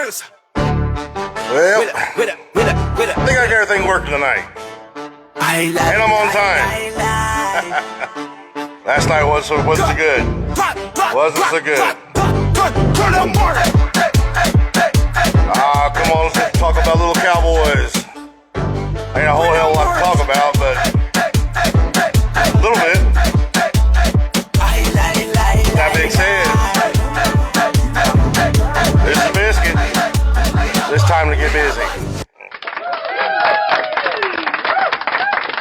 Well, I think I got everything working tonight. And I'm on time. Last night wasn't so good. Wasn't so good. Come on, let's talk about little Cowboys. Ain't a whole hell of a lot to talk about, but a little bit. That being said, this is Biscuit. It's time to get busy.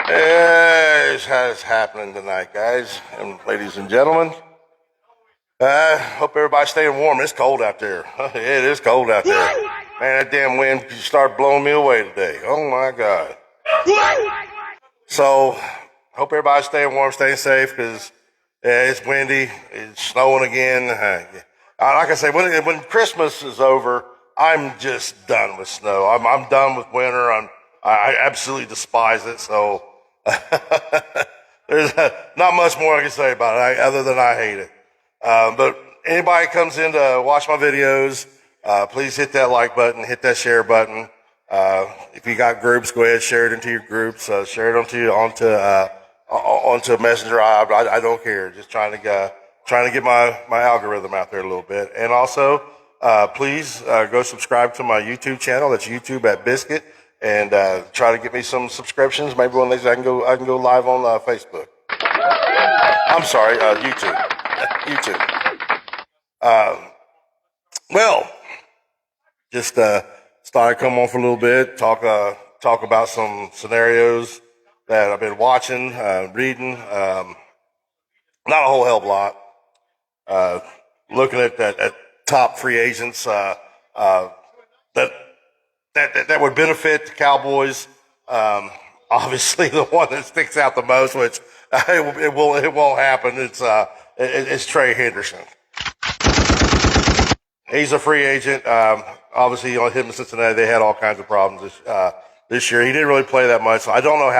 This is happening tonight, guys and ladies and gentlemen. Hope everybody's staying warm. It's cold out there. It is cold out there. Man, that damn wind started blowing me away today. Oh my God. So, hope everybody's staying warm, staying safe, because it's windy, it's snowing again. Like I say, when Christmas is over, I'm just done with snow. I'm done with winter. I absolutely despise it. So there's not much more I can say about it other than I hate it. But anybody comes in to watch my videos, please hit that like button, hit that share button. If you got groups, go ahead, share it into your groups, share it onto Messenger. I don't care. Just trying to get my algorithm out there a little bit. And also, please go subscribe to my YouTube channel. That's YouTube at Biscuit, and try to get me some subscriptions. Maybe one of these I can go live on Facebook. I'm sorry, YouTube. YouTube. Well, just thought I'd come on for a little bit, talk about some scenarios that I've been watching, reading. Not a whole hell of a lot. Looking at top free agents that would benefit the Cowboys. Obviously, the one that sticks out the most, which it won't happen. It's Trey Henderson. He's a free agent. Obviously, on him in Cincinnati, they had all kinds of problems this year. He didn't really play that much. So I don't know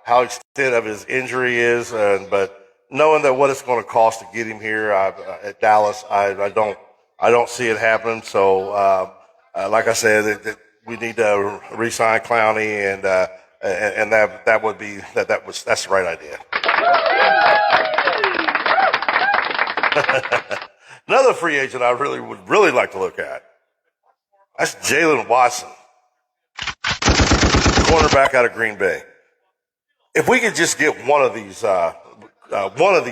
how extent of his injury is, but knowing that what it's going to cost to get him here at Dallas, I don't see it happening. So, like I said, that we need to re-sign Clowney, and that's the right idea. Another free agent I would really like to look at. That's Jalen Watson, cornerback out of Green Bay. If we could just get one of these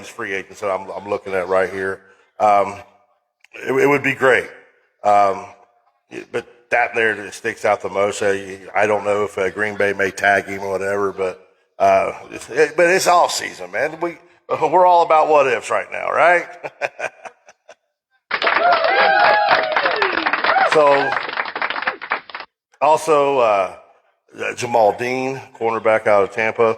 free agents that I'm looking at right here, it would be great. But that there that sticks out the most. I don't know if Green Bay may tag him or whatever, but it's off season, man. We're all about what ifs right now, right? So, also Jamal Dean, cornerback out of Tampa.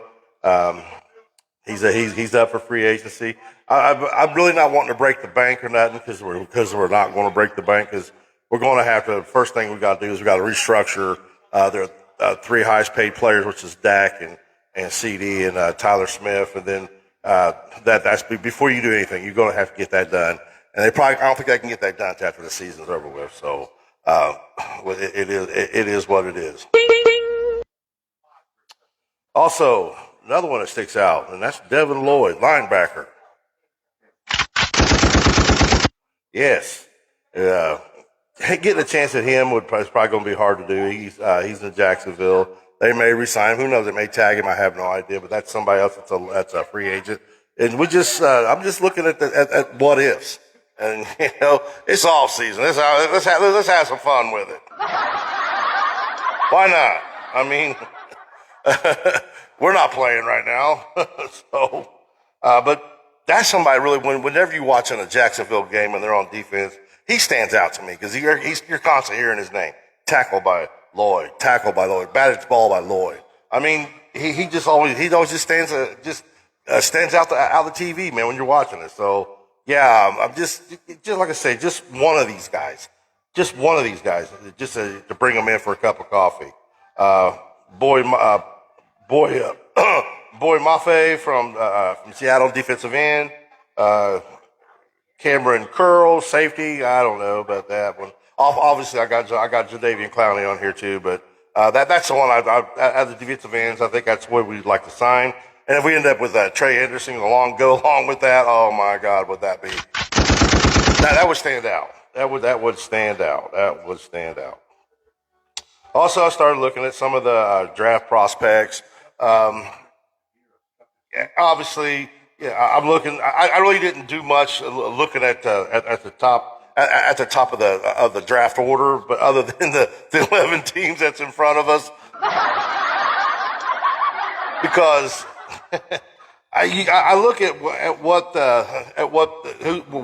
He's up for free agency. I'm really not wanting to break the bank or nothing because we're not going to break the bank, because we're going to have to. First thing we got to do is we got to restructure their three highest paid players, which is Dak and CD and Tyler Smith, and then that's before you do anything, you're going to have to get that done. And I don't think they can get that done after the season's over with. So it is what it is. Also, another one that sticks out, and that's Devin Lloyd, linebacker. Yes. Getting a chance at him is probably going to be hard to do. He's in Jacksonville. They may resign him. Who knows? They may tag him. I have no idea. But that's somebody else that's a free agent. And I'm just looking at what ifs. And, it's off season. Let's have some fun with it. Why not? I mean, we're not playing right now. So, but that's somebody really, whenever you watch a Jacksonville game and they're on defense, he stands out to me because you're constantly hearing his name. Tackled by Lloyd, batted ball by Lloyd. I mean, he always just stands out the TV, man, when you're watching it. So, yeah, I'm just like I say, just one of these guys, just to bring them in for a cup of coffee. Boy Mafe from Seattle, defensive end. Cameron Curl, safety. I don't know about that one. Obviously, I got Jadeveon Clowney on here too, but that's the one. As the defensive ends, I think that's what we'd like to sign. And if we end up with Trey Henderson go along with that, oh my God, would that be? That would stand out. That would stand out. That would stand out. Also, I started looking at some of the draft prospects. Obviously, yeah, I'm looking. I really didn't do much looking at the top of the draft order, but other than the 11 teams that's in front of us, because I look at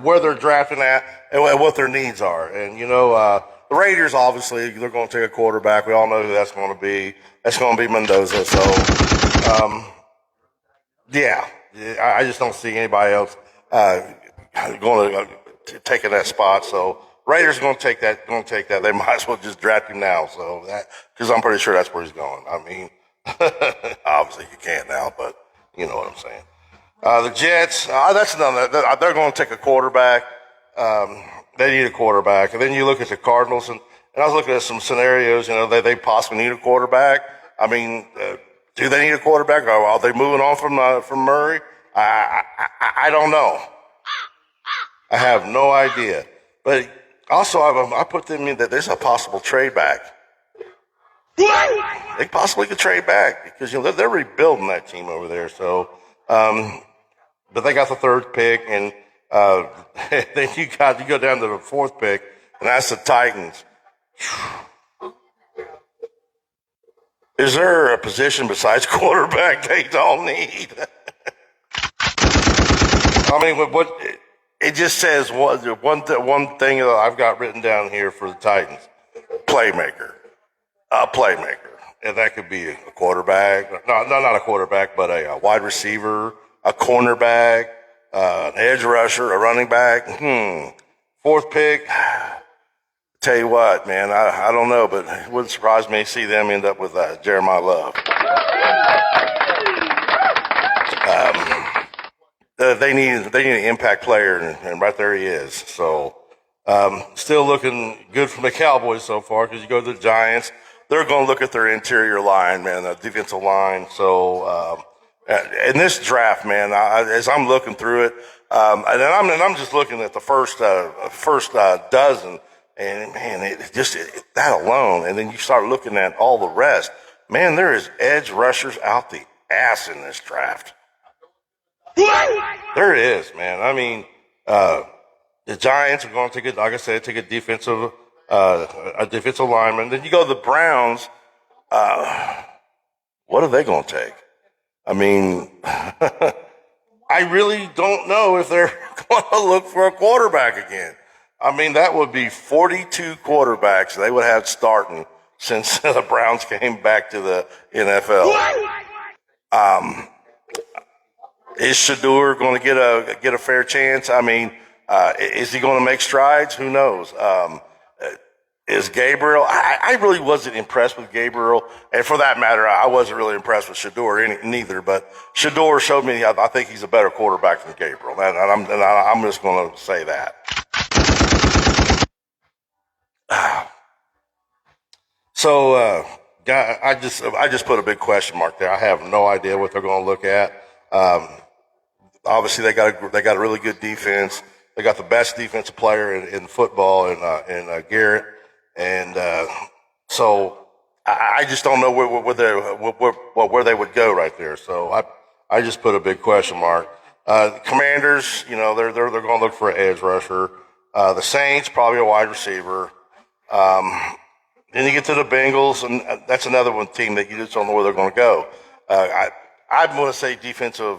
where they're drafting at and what their needs are, and the Raiders obviously they're going to take a quarterback. We all know who that's going to be. That's going to be Mendoza. So. Yeah, I just don't see anybody else going to taking that spot. So Raiders are going to take that. They might as well just draft him now. So because I'm pretty sure that's where he's going. I mean, obviously you can't now, but you know what I'm saying. The Jets, that's another. They're going to take a quarterback. They need a quarterback, and then you look at the Cardinals, and I was looking at some scenarios. They possibly need a quarterback. I mean. Do they need a quarterback? Or are they moving on from Murray? I don't know. I have no idea. But also, I put them in that there's a possible trade back. They possibly could trade back because they're rebuilding that team over there. So, but they got the third pick, and then you go down to the fourth pick, and that's the Titans. Is there a position besides quarterback they don't need? I mean, what it just says one thing that I've got written down here for the Titans: playmaker, a playmaker, and that could be a quarterback, not a quarterback, but a wide receiver, a cornerback, an edge rusher, a running back. Fourth pick. Tell you what, man, I don't know, but it wouldn't surprise me to see them end up with Jeremiah Love. They need an impact player, and right there he is. So, still looking good from the Cowboys so far. Because you go to the Giants, they're going to look at their interior line, man, the defensive line. So, in this draft, man, as I'm looking through it, and I'm just looking at the first dozen. And man, that alone, and then you start looking at all the rest. Man, there is edge rushers out the ass in this draft. There it is, man. I mean, the Giants are going to take it, like I said, take a defensive lineman. Then you go to the Browns. What are they going to take? I mean, I really don't know if they're going to look for a quarterback again. I mean, that would be 42 quarterbacks they would have starting since the Browns came back to the NFL. Is Shedeur going to get a fair chance? I mean, is he going to make strides? Who knows? Is Gabriel? I really wasn't impressed with Gabriel, and for that matter, I wasn't really impressed with Shedeur neither. But Shedeur showed me I think he's a better quarterback than Gabriel, and I'm just going to say that. So, I just put a big question mark there. I have no idea what they're going to look at. Obviously, they got a really good defense. They got the best defensive player in football in Garrett, and so I just don't know where they would go right there. So I just put a big question mark. Commanders, they're going to look for an edge rusher. The Saints probably a wide receiver. Then you get to the Bengals, and that's another one team that you just don't know where they're going to go. I'm going to say defensive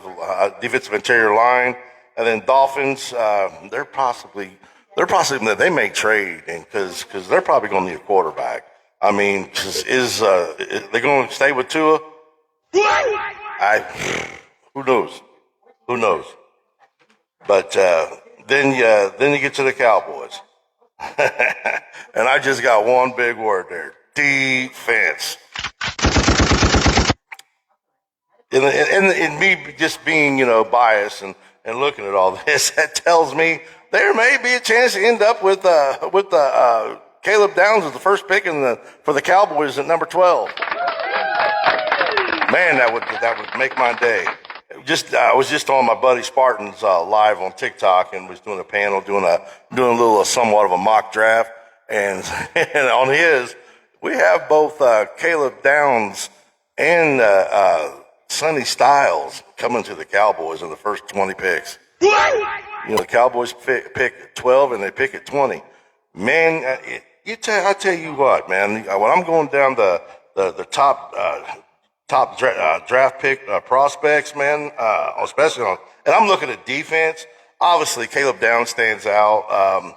interior line, and then Dolphins. They're possibly they may trade, because they're probably going to need a quarterback. I mean, is they going to stay with Tua? Who knows? Who knows? But then you get to the Cowboys. And I just got one big word there: defense. And me just being, biased and looking at all this, that tells me there may be a chance to end up with Caleb Downs is the first pick for the Cowboys at number 12. Man, that would make my day. I was just on my buddy Spartan's live on TikTok and was doing a panel, doing a little somewhat of a mock draft, and and on his we have both Caleb Downs and Sonny Styles coming to the Cowboys in the first 20 picks. The Cowboys pick 12 and they pick at 20. Man, I tell you what, man. When I'm going down the top draft pick prospects, man, especially and I'm looking at defense. Obviously, Caleb Downs stands out.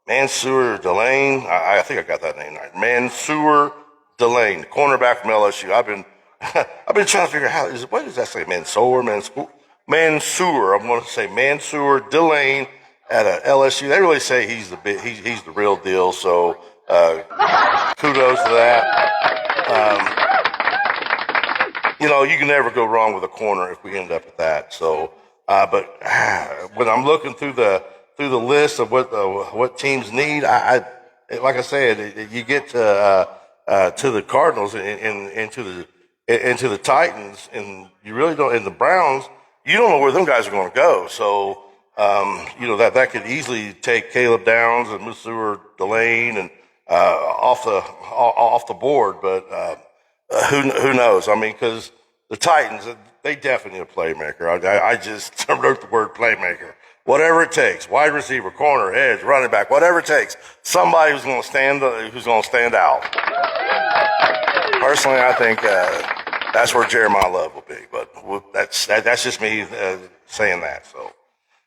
Mansour Delane, I think I got that name right. Mansour Delane, cornerback from LSU. I've been trying to figure out what does that say? Mansour. I'm going to say Mansour Delane at LSU. They really say he's the real deal. So kudos to that. You can never go wrong with a corner if we end up at that. So, but when I'm looking through the list of what teams need, like I said, you get to the Cardinals and into the Titans, and you really don't. In the Browns, you don't know where them guys are going to go. So, that could easily take Caleb Downs and Mansour Delane and off the board. But who knows? I mean, because the Titans, they definitely need a playmaker. I just wrote the word playmaker. Whatever it takes, wide receiver, corner, edge, running back, whatever it takes, somebody who's going to stand out. Personally, I think that's where Jeremiah Love will be, but that's just me saying that. So,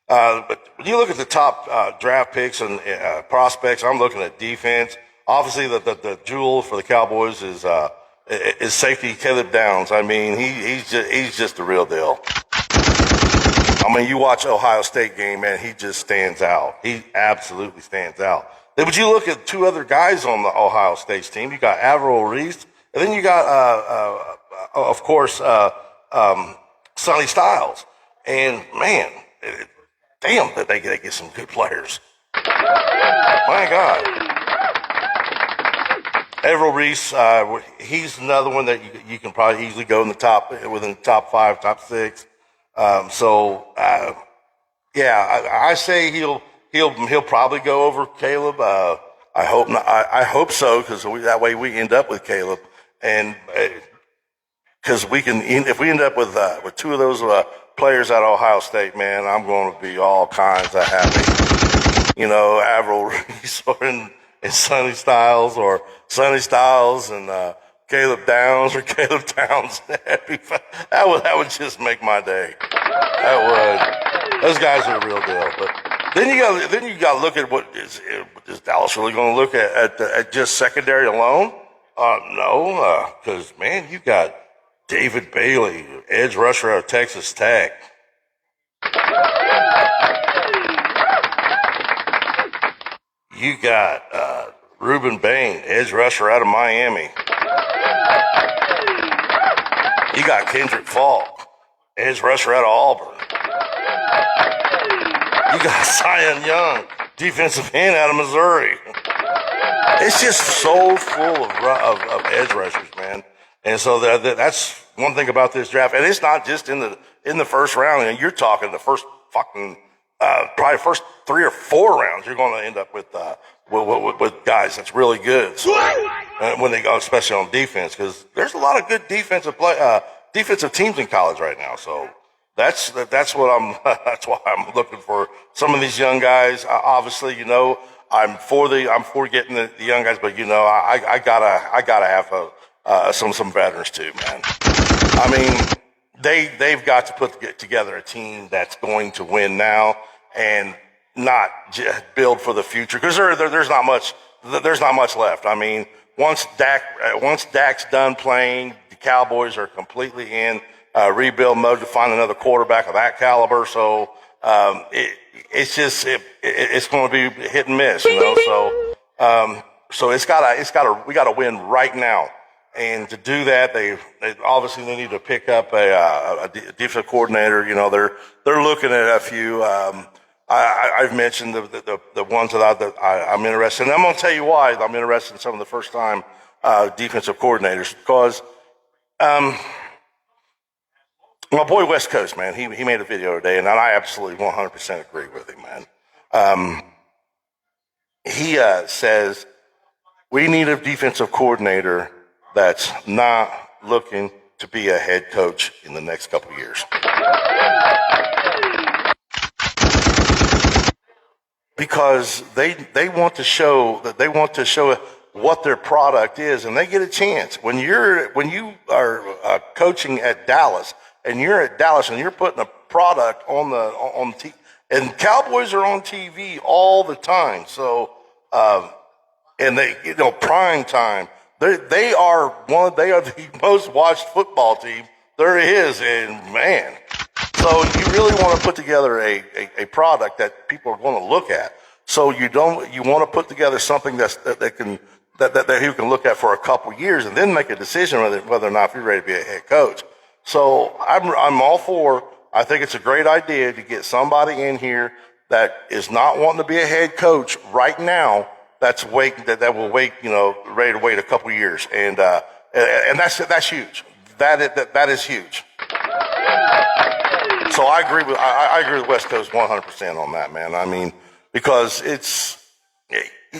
but when you look at the top draft picks and prospects, I'm looking at defense. Obviously, the jewel for the Cowboys is safety Caleb Downs. I mean, he's just the real deal. I mean, you watch Ohio State game, man, he just stands out. He absolutely stands out. Then would you look at two other guys on the Ohio State team? You got Avril Reese, and then you got, of course, Sonny Styles. And, man, damn, that they get some good players. My God. Avril Reese, he's another one that you can probably easily go within the top 5, top 6. I say he'll probably go over Caleb. I hope not. I hope so, because that way we end up with Caleb, and because if we end up with two of those players at Ohio State, man, I'm going to be all kinds of happy. Avril Reese and Sonny Styles, or Sonny Styles and Caleb Downs, or Caleb Downs. That would just make my day. That would. Those guys are the real deal. But then you got to look at what is Dallas really going to look at just secondary alone? No, because man, you got David Bailey, edge rusher out of Texas Tech. You got Ruben Bain, edge rusher out of Miami. You got Kendrick Falk, edge rusher out of Auburn. You got Zion Young, defensive end out of Missouri. It's just so full of edge rushers, man. And so that's one thing about this draft. And it's not just in the first round. And you're talking the first fucking probably first 3 or 4 rounds. You're going to end up with guys that's really good. So, when they go, especially on defense, because there's a lot of good defensive teams in college right now. So that's that's why I'm looking for some of these young guys. Obviously, I'm for getting the young guys, but I gotta have some veterans too, man. I mean, they've got to put together a team that's going to win now and not just build for the future, because there's not much left. I mean, once Dak's done playing, the Cowboys are completely in rebuild mode to find another quarterback of that caliber. So it's going to be hit and miss, So we got to win right now. And to do that, they obviously need to pick up a defensive coordinator. They're looking at a few. I've mentioned the ones I'm interested in. I'm going to tell you why I'm interested in some of the first-time defensive coordinators because my boy West Coast, man, he made a video today, and I absolutely 100% agree with him, man. He says we need a defensive coordinator that's not looking to be a head coach in the next couple of years. Because they want to show what their product is, and they get a chance. When you are coaching at Dallas, and you're at Dallas, and you're putting a product on TV, and Cowboys are on TV all the time. So, and they prime time. They are the most watched football team there is, and man. So you really want to put together a product that people are going to look at. So you want to put together something that you can look at for a couple years and then make a decision whether or not you're ready to be a head coach. So I'm all for. I think it's a great idea to get somebody in here that is not wanting to be a head coach right now. That will wait, ready to wait a couple years, and that's huge. That is huge. So I agree with West Coast 100% on that, man. I mean, because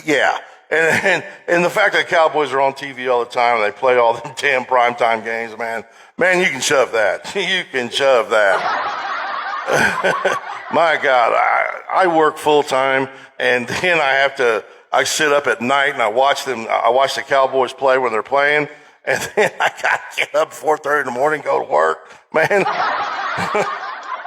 yeah. And the fact that Cowboys are on TV all the time and they play all the damn primetime games, man, you can shove that. You can shove that. My God, I work full time, and then I sit up at night and I watch the Cowboys play when they're playing, and then I got to get up 4:30 in the morning, go to work, man.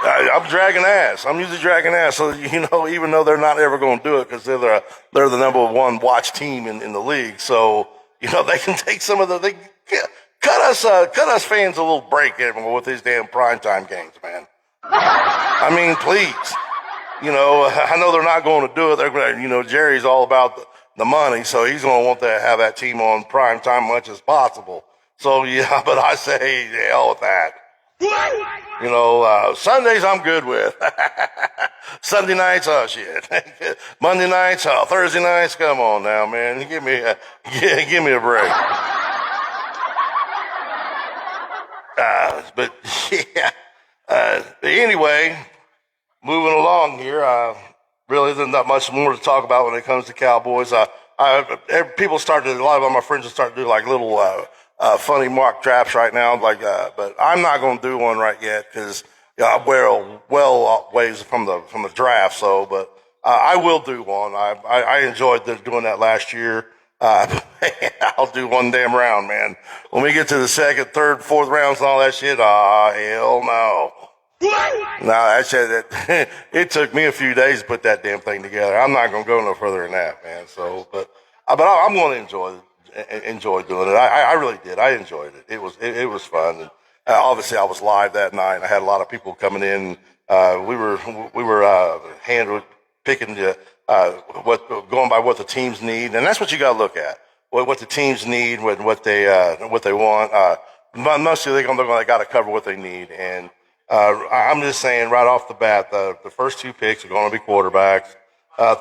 I'm dragging ass. I'm usually dragging ass. So, even though they're not ever going to do it because they're the number one watch team in the league. So, they can take some of they cut us fans a little break with these damn primetime games, man. I mean, please. I know they're not going to do it. Jerry's all about the money, so he's going to want to have that team on prime time much as possible. So, yeah, but I say, hell with that. Sundays I'm good with. Sunday nights, oh shit. Monday nights, oh, Thursday nights, come on now, man. Give me a break. But yeah. Anyway, moving along here, really there's not much more to talk about when it comes to Cowboys. A lot of my friends have started to do like little funny mock drafts right now, but I'm not going to do one right yet because I'm well ways from the draft. So, but I will do one. I enjoyed doing that last year. I'll do one damn round, man. When we get to the second, third, fourth rounds and all that shit, hell no. No, it took me a few days to put that damn thing together. I'm not going to go no further than that, man. So, but I'm going to enjoy doing it. I really did. I enjoyed it. It was fun. And obviously, I was live that night. I had a lot of people coming in. We were picking going by what the teams need, and that's what you got to look at. What the teams need, what they want. Mostly they got to cover what they need, and I'm just saying right off the bat, the first two picks are going to be quarterbacks.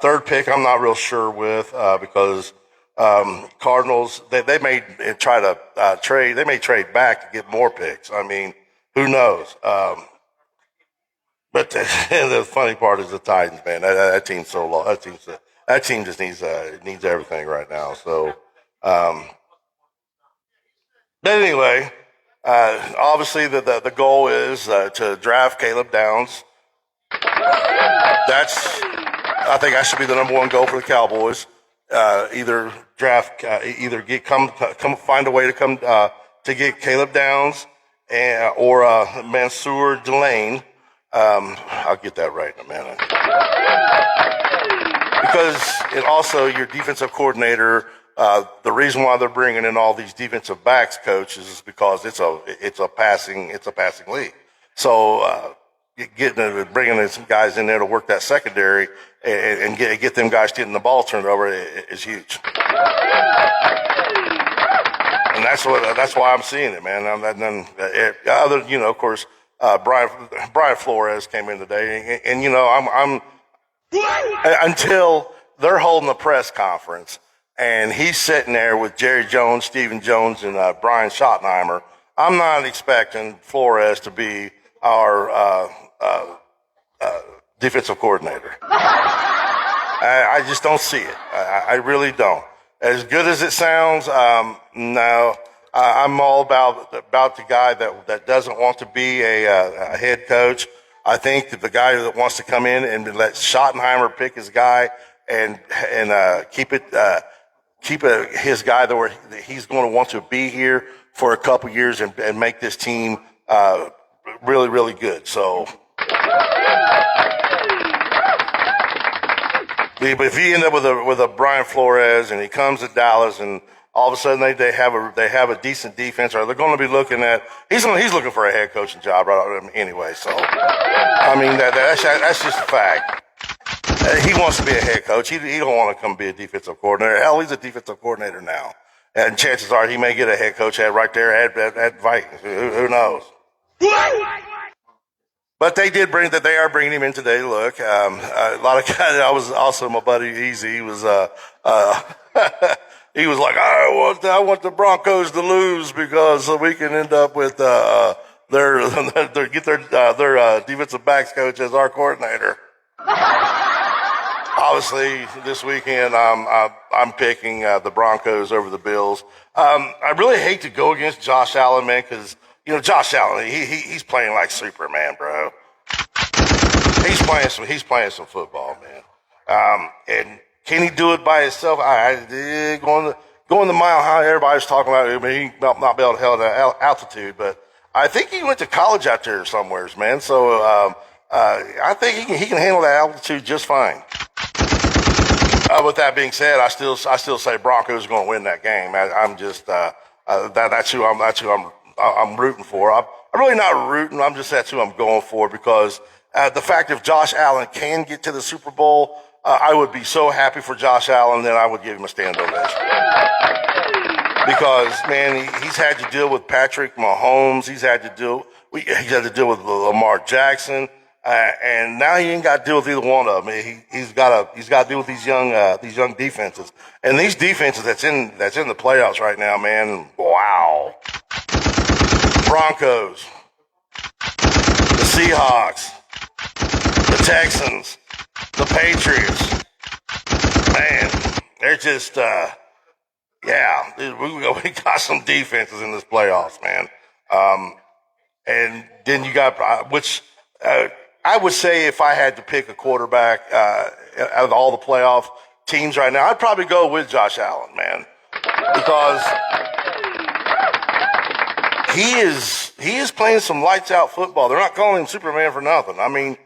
Third pick, I'm not real sure with because Cardinals they may try to trade. They may trade back to get more picks. I mean, who knows? But the funny part is the Titans, man. That team's so low. That team just needs everything right now. So, but anyway, obviously the goal is to draft Caleb Downs. I think that should be the number one goal for the Cowboys. Either find a way to come to get Caleb Downs or Mansour Delane. I'll get that right in a minute. Because it also your defensive coordinator. The reason why they're bringing in all these defensive backs coaches is because it's a passing league. So bringing in some guys in there to work that secondary and get them guys getting the ball turned over is huge. And that's why I'm seeing it, man. Of course, Brian Flores came in today, and until they're holding a press conference and he's sitting there with Jerry Jones, Stephen Jones, and Brian Schottenheimer. I'm not expecting Flores to be our defensive coordinator. I just don't see it. I really don't. As good as it sounds, no. I'm all about the guy that doesn't want to be a head coach. I think that the guy that wants to come in and let Schottenheimer pick his guy and keep his guy that he's going to want to be here for a couple years and make this team really, really good. So, but if you end up with a Brian Flores and he comes to Dallas and all of a sudden they have a decent defense, or they're going to be looking at he's looking for a head coaching job right anyway. So, I mean that's just a fact. He wants to be a head coach. He don't want to come be a defensive coordinator. Hell, he's a defensive coordinator now, and chances are he may get a head coach right there at Vikings. Who knows? But they are bringing him in today. Look, a lot of guys. I was also my buddy Easy. He was he was like, I want the Broncos to lose because we can end up with their defensive backs coach as our coordinator. Obviously, this weekend I'm picking the Broncos over the Bills. I really hate to go against Josh Allen, man, because Josh Allen he's playing like Superman, bro. He's playing some football, man. And can he do it by himself? Going the mile high, everybody's talking about it. I mean, he not be able to hold that altitude, but I think he went to college out there somewhere, man. So I think he can handle that altitude just fine. With that being said, I still say Broncos are going to win that game. I'm just that's who I'm rooting for. I'm really not rooting. That's who I'm going for because the fact if Josh Allen can get to the Super Bowl, I would be so happy for Josh Allen that I would give him a standing ovation. Because man, he's had to deal with Patrick Mahomes. He's had to deal with Lamar Jackson. And now he ain't got to deal with either one of them. He's got to deal with these young defenses, and these defenses that's in the playoffs right now, man. Wow, Broncos, the Seahawks, the Texans, the Patriots. Man, they're just we got some defenses in this playoffs, man. And then you got which. I would say if I had to pick a quarterback out of all the playoff teams right now, I'd probably go with Josh Allen, man, because he is playing some lights out football. They're not calling him Superman for nothing. I mean,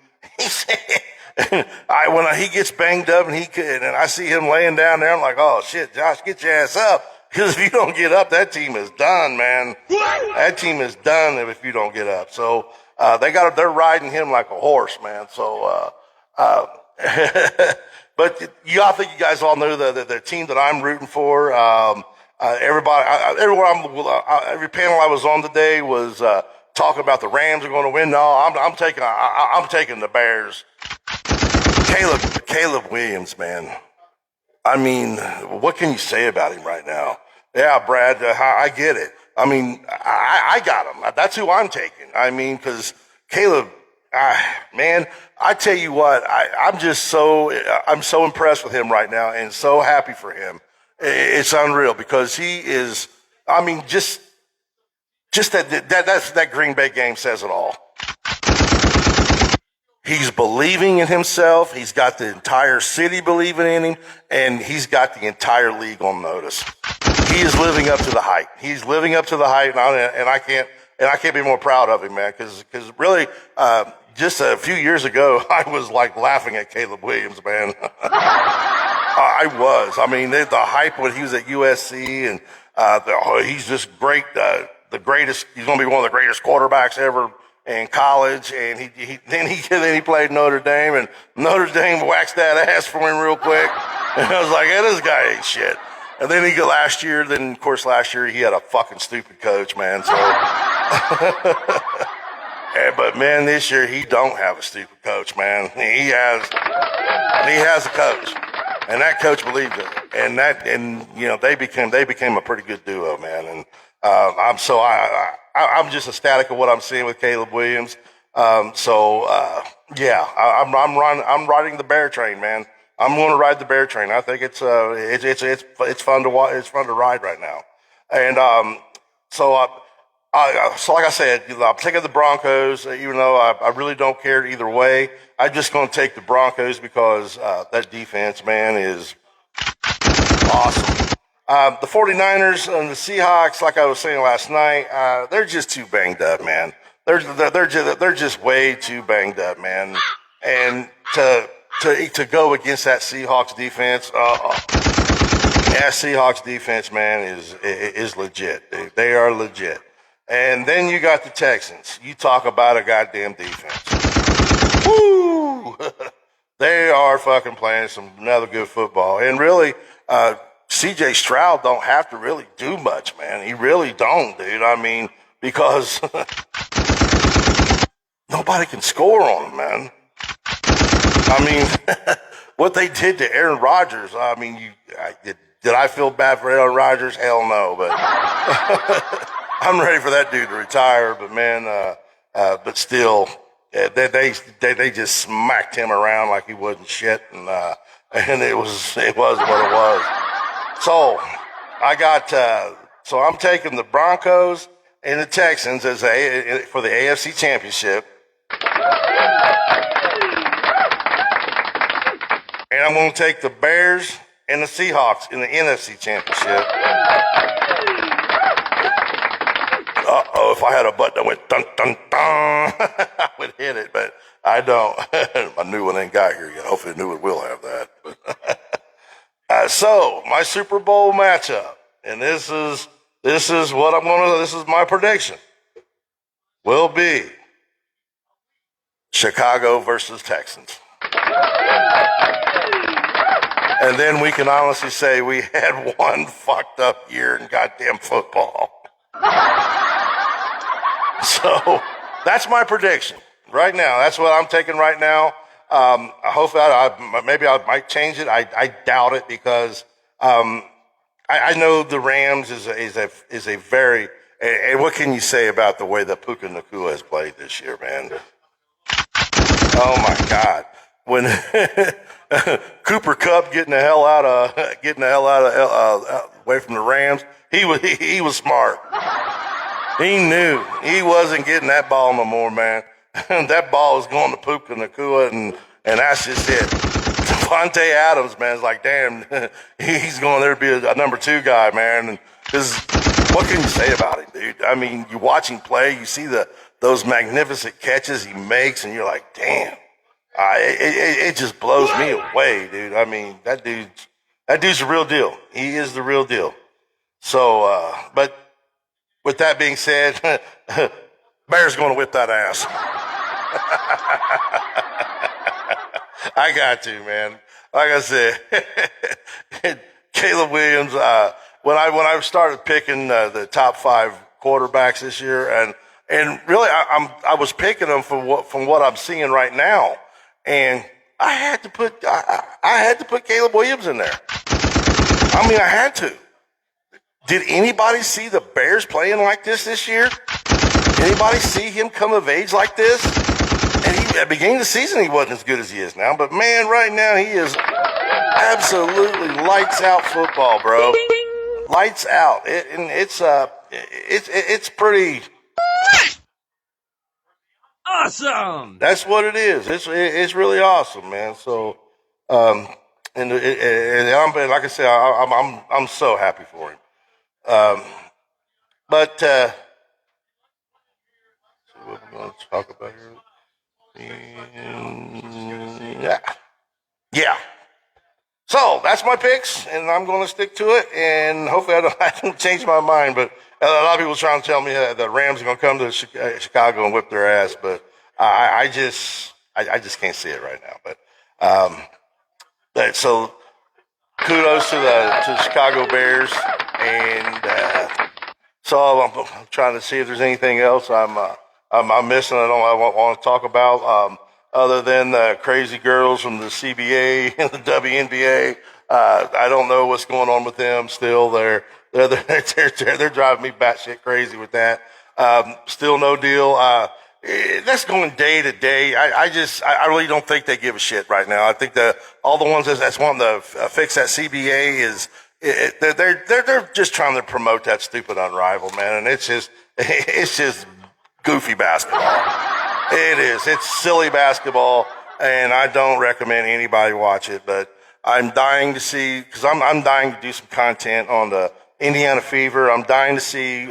when he gets banged up and I see him laying down there, I'm like, oh shit, Josh, get your ass up. Because if you don't get up, that team is done, man. That team is done if you don't get up. So, they're riding him like a horse, man. So, but I think you guys all know the team that I'm rooting for. Every panel I was on today was, talking about the Rams are going to win. No, I'm taking the Bears. Caleb Williams, man. I mean, what can you say about him right now? Yeah, Brad, I get it. I mean, I got him. That's who I'm taking. I mean, because Caleb, man, I tell you what, I'm so impressed with him right now and so happy for him. It's unreal because he is. I mean, just that Green Bay game says it all. He's believing in himself. He's got the entire city believing in him, and he's got the entire league on notice. He is living up to the hype. He's living up to the hype, and I can't be more proud of him, man. Because really, just a few years ago, I was like laughing at Caleb Williams, man. I was. I mean, the hype when he was at USC, and he's just great. The greatest. He's going to be one of the greatest quarterbacks ever in college, and then he played Notre Dame, and Notre Dame waxed that ass for him real quick. And I was like, hey, this guy ain't shit. And then last year he had a fucking stupid coach, man. So, but But man, this year he don't have a stupid coach, man. He has a coach, and that coach believed it, and they became a pretty good duo, man. And I'm just ecstatic of what I'm seeing with Caleb Williams. Yeah, I'm riding the bear train, man. I'm going to ride the bear train. I think it's fun to watch. It's fun to ride right now, and so like I said, I'm taking the Broncos, even though I really don't care either way. I'm just going to take the Broncos because that defense, man, is awesome. The 49ers and the Seahawks, like I was saying last night, they're just too banged up, man. They're just way too banged up, man. And to go against that Seahawks defense, Seahawks defense, man, is legit. They are legit. And then you got the Texans. You talk about a goddamn defense. Woo! They are fucking playing some another good football. And really, CJ Stroud don't have to really do much, man. He really don't, dude. I mean, because nobody can score on him, man. I mean, what they did to Aaron Rodgers, I mean, did I feel bad for Aaron Rodgers? Hell no, but I'm ready for that dude to retire. But man, but still, they just smacked him around like he wasn't shit, and it was what it was. So so I'm taking the Broncos and the Texans for the AFC Championship, and I'm going to take the Bears and the Seahawks in the NFC Championship. If I had a button that went dun dun dun, I would hit it, but I don't. My new one ain't got here yet. Hopefully, the new one will have that. So my Super Bowl matchup, and this is what I'm gonna. This is my prediction. Will be Chicago versus Texans. And then we can honestly say we had one fucked up year in goddamn football. So that's my prediction right now. That's what I'm taking right now. Hopefully, maybe I might change it. I doubt it because I know the Rams is a very. And what can you say about the way that Puka Nacua has played this year, man? Oh my God! When Cooper Kupp getting the hell out of away from the Rams, he was smart. He knew he wasn't getting that ball no more, man. That ball was going to Puka Nacua, and that's just it. Devontae Adams, man, is like, damn, he's going there to be a number 2 guy, man. And what can you say about him, dude? I mean, you watch him play, you see those magnificent catches he makes, and you're like, damn. It just blows me away, dude. I mean, that dude's the real deal. He is the real deal. So, but with that being said, Bear's going to whip that ass. I got to, man. Like I said, Caleb Williams. When I started picking the top 5 quarterbacks this year, and really I was picking them from what I'm seeing right now, and I had to put Caleb Williams in there. I mean, I had to. Did anybody see the Bears playing like this year? Anybody see him come of age like this? And at the beginning of the season, he wasn't as good as he is now. But man, right now, he is absolutely lights out football, bro. Lights out. It's pretty awesome. That's what it is. It's really awesome, man. So, and I'm, like I said, I'm so happy for him. But see what we're going to talk about here. Yeah. So that's my picks, and I'm going to stick to it. And hopefully, I don't change my mind. But a lot of people trying to tell me that the Rams are going to come to Chicago and whip their ass. But I just can't see it right now. But so kudos to the Chicago Bears, and so I'm trying to see if there's anything else I'm I'm missing. I don't want to talk about other than the crazy girls from the CBA and the WNBA. I don't know what's going on with them. Still, they're driving me batshit crazy with that. Still no deal. That's going day to day. I really don't think they give a shit right now. I think all the ones that's wanting to fix that CBA is they're just trying to promote that stupid Unrivaled, man, and it's just goofy basketball. It is. It's silly basketball, and I don't recommend anybody watch it. But I'm dying to see, because I'm dying to do some content on the Indiana Fever. I'm dying to see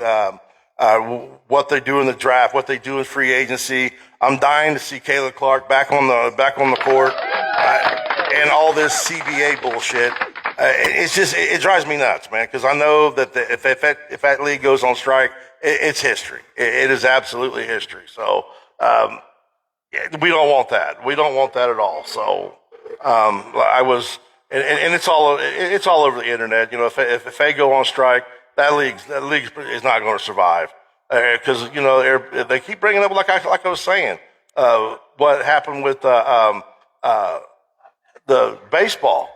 what they do in the draft, what they do in free agency. I'm dying to see Kayla Clark back on the court, and all this CBA bullshit. It drives me nuts, man, because I know that if that league goes on strike, it's history. It is absolutely history. So we don't want that. We don't want that at all. So and it's all over the internet. You know, if they go on strike, that league is not going to survive, because they keep bringing up, like I was saying, what happened with the baseball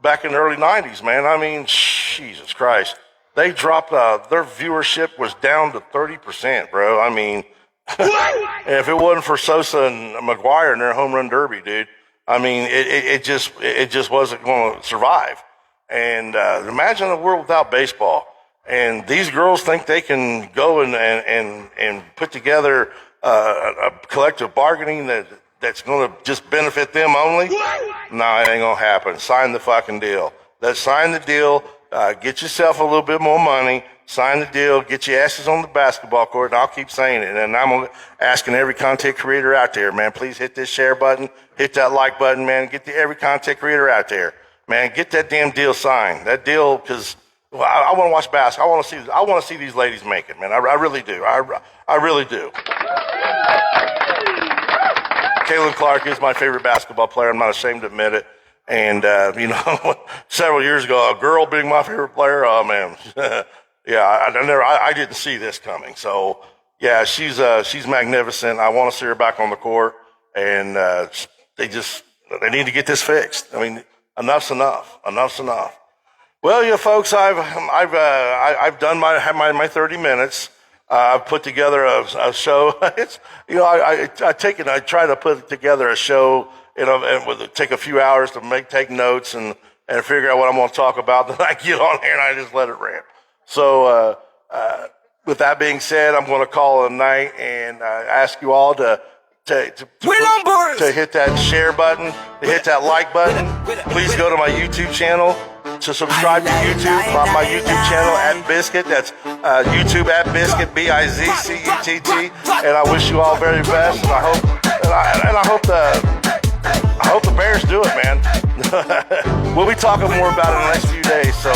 back in the early 90s, man. I mean, Jesus Christ. They dropped, their viewership was down to 30%, bro. I mean, if it wasn't for Sosa and McGuire in their home run derby, dude, I mean, it just wasn't going to survive. And imagine a world without baseball. And these girls think they can go and put together a collective bargaining that's going to just benefit them only. No, it ain't going to happen. Sign the fucking deal. Let's sign the deal. Get yourself a little bit more money. Sign the deal. Get your asses on the basketball court. And I'll keep saying it. And I'm asking every content creator out there, man, please hit this share button. Hit that like button, man. Get every content creator out there, man. Get that damn deal signed. That deal, because I want to watch basketball. I want to see these ladies make it, man. I really do. I really do. Kayla Clark is my favorite basketball player. I'm not ashamed to admit it. And, several years ago, a girl being my favorite player, oh, man. Yeah, I didn't see this coming. So, yeah, she's magnificent. I want to see her back on the court. And they need to get this fixed. I mean, enough's enough. Enough's enough. Well, yeah, folks, I've done my 30 minutes. I've put together a show. It's, I try to put together a show, and it would take a few hours to take notes and figure out what I'm going to talk about. Then I get on here and I just let it ramp. So, with that being said, I'm going to call it a night and ask you all to hit that share button, to hit that like button. Please go to my YouTube channel to subscribe to YouTube. My YouTube channel @Biscuit. That's YouTube @Biscuit BIZCUTT. And I wish you all very best. And I hope the Bears do it, man. We'll be talking more about it in the next few days. So